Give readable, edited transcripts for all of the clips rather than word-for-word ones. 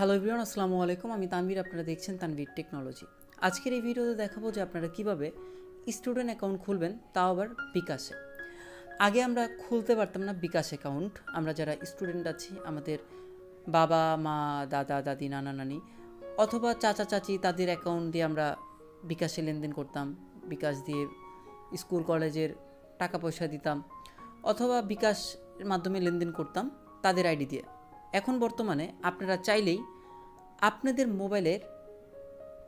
Hello everyone, আসসালামু আলাইকুম। আমি তানভীর, আপনারা দেখছেন তানভীর টেকনোলজি। আজকের এই ভিডিওতে দেখাবো যে আপনারা কিভাবে স্টুডেন্ট অ্যাকাউন্ট খুলবেন, তাও আবার বিকাশে। আগে আমরা খুলতে পারতাম না বিকাশ অ্যাকাউন্ট। আমরা যারা স্টুডেন্ট আছি, আমাদের বাবা মা, দাদা দাদি, নানা নানি অথবা চাচা চাচি, তাদের অ্যাকাউন্ট দিয়ে আমরা বিকাশে লেনদেন করতাম। বিকাশ দিয়ে স্কুল কলেজের টাকা পয়সা দিতাম অথবা বিকাশের মাধ্যমে লেনদেন করতাম তাদের আইডি দিয়ে। এখন বর্তমানে আপনারা চাইলেই আপনাদের মোবাইলের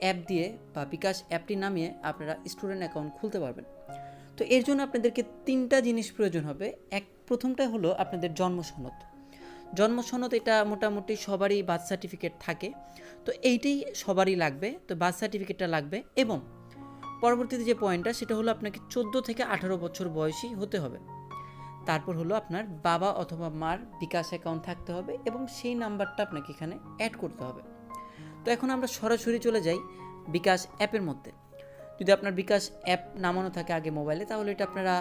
অ্যাপ দিয়ে বা বিকাশ অ্যাপটি নামিয়ে আপনারা স্টুডেন্ট অ্যাকাউন্ট খুলতে পারবেন। তো এর জন্য আপনাদেরকে তিনটা জিনিস প্রয়োজন হবে। প্রথমটা হলো আপনাদের জন্ম সনদ। এটা মোটামুটি সবারই বার্থ সার্টিফিকেট থাকে, তো এইটাই সবারই লাগবে। তো বার্থ সার্টিফিকেটটা লাগবে এবং পরবর্তীতে যে পয়েন্টটা, সেটা হলো আপনাকে 14 থেকে 18 বছর বয়সী হতে হবে। তারপর হলো আপনার বাবা অথবা মার বিকাশ অ্যাকাউন্ট থাকতে হবে এবং সেই নাম্বারটা আপনাকে এখানে অ্যাড করতে হবে। তো এখন আমরা সরাসরি চলে যাই বিকাশ অ্যাপের মধ্যে। যদি আপনার বিকাশ অ্যাপ নামানো থাকে আগে মোবাইলে, তাহলে এটা আপনারা,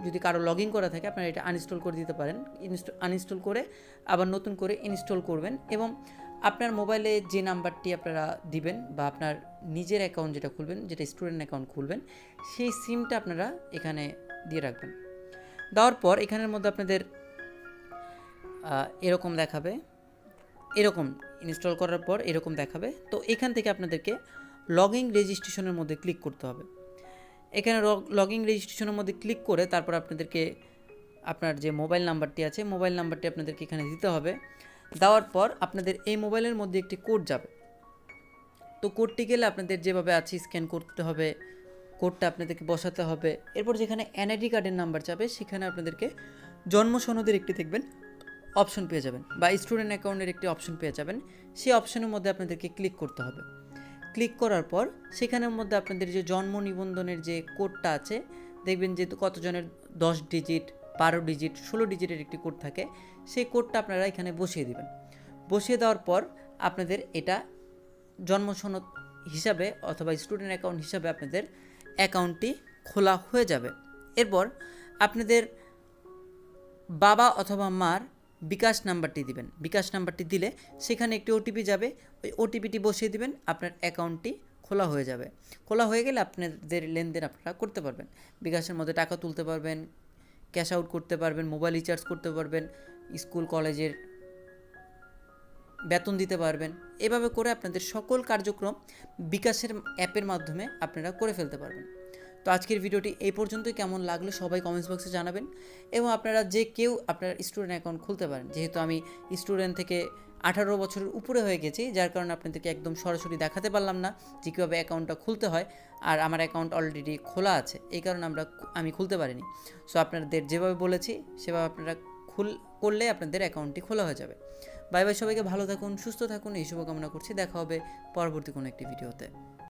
যদি কারো লগ ইন করা থাকে, আপনারা এটা আনইনস্টল করে দিতে পারেন। আনইনস্টল করে আবার নতুন করে ইনস্টল করবেন এবং আপনার মোবাইলে যে নাম্বারটি আপনারা দিবেন বা আপনার নিজের অ্যাকাউন্ট যেটা খুলবেন, যেটা স্টুডেন্ট অ্যাকাউন্ট খুলবেন, সেই সিমটা আপনারা এখানে দিয়ে রাখবেন। দেওয়ার পর এখানের মধ্যে আপনাদের এরকম দেখাবে, এরকম ইনস্টল করার পর এরকম দেখাবে। তো এখান থেকে আপনাদেরকে লগইন রেজিস্ট্রেশনের মধ্যে ক্লিক করতে হবে। এখানে লগইন রেজিস্ট্রেশনের মধ্যে ক্লিক করে তারপর আপনাদেরকে আপনার যে মোবাইল নাম্বারটি আছে, মোবাইল নাম্বারটি আপনাদেরকে এখানে দিতে হবে। দেওয়ার পর আপনাদের এই মোবাইলের মধ্যে একটি কোড যাবে। তো কোডটি গেলে আপনাদের যেভাবে আছে স্ক্যান করতে হবে, কোডটা আপনাদেরকে বসাতে হবে। এরপর যেখানে এনআইডি কার্ডের নাম্বার যাবে, সেখানে আপনাদেরকে জন্ম সনদের একটি দেখবেন অপশন পেয়ে যাবেন বা স্টুডেন্ট অ্যাকাউন্টের একটি অপশন পেয়ে যাবেন। সেই অপশনের মধ্যে আপনাদেরকে ক্লিক করতে হবে। ক্লিক করার পর সেখানের মধ্যে আপনাদের যে জন্ম নিবন্ধনের যে কোডটা আছে, দেখবেন যে কতজনের 10 ডিজিট, 12 ডিজিট, 16 ডিজিটের একটি কোড থাকে। সেই কোডটা আপনারা এখানে বসিয়ে দেবেন। বসিয়ে দেওয়ার পর আপনাদের এটা জন্ম সনদ হিসাবে অথবা স্টুডেন্ট অ্যাকাউন্ট হিসাবে আপনাদের অ্যাকাউন্টটি খোলা হয়ে যাবে। এরপর আপনাদের বাবা অথবা মার বিকাশ নাম্বারটি দিবেন। বিকাশ নাম্বারটি দিলে সেখানে একটি ওটিপি যাবে, ওই ওটিপিটি বসিয়ে দিবেন, আপনার অ্যাকাউন্টটি খোলা হয়ে যাবে। খোলা হয়ে গেলে আপনাদের লেনদেন আপনারা করতে পারবেন। বিকাশের মধ্যে টাকা তুলতে পারবেন, ক্যাশ আউট করতে পারবেন, মোবাইল রিচার্জ করতে পারবেন, স্কুল কলেজের বেতন দিতে পারবেন। এভাবে করে আপনাদের সকল কার্যক্রম বিকাশের অ্যাপের মাধ্যমে আপনারা করে ফেলতে পারবেন। তো আজকের ভিডিওটি এই পর্যন্তই। কেমন লাগলো সবাই কমেন্টস বক্সে জানাবেন এবং আপনারা যে কেউ আপনার স্টুডেন্ট অ্যাকাউন্ট খুলতে পারেন। যেহেতু আমি স্টুডেন্ট থেকে 18 বছরের উপরে হয়ে গেছি, যার কারণে আপনাদেরকে একদম সরাসরি দেখাতে পারলাম না যে কীভাবে অ্যাকাউন্টটা খুলতে হয়, আর আমার অ্যাকাউন্ট অলরেডি খোলা আছে, এই কারণে আমি খুলতে পারিনি। সো আপনাদের যেভাবে বলেছি সেভাবে আপনারা করলে আপনাদের অ্যাকাউন্টটি খোলা হয়ে যাবে। বাই বাই, সবাইকে ভালো থাকুন, সুস্থ থাকুন, এই শুভকামনা করছি। দেখা হবে পরবর্তী কোনো একটি ভিডিওতে।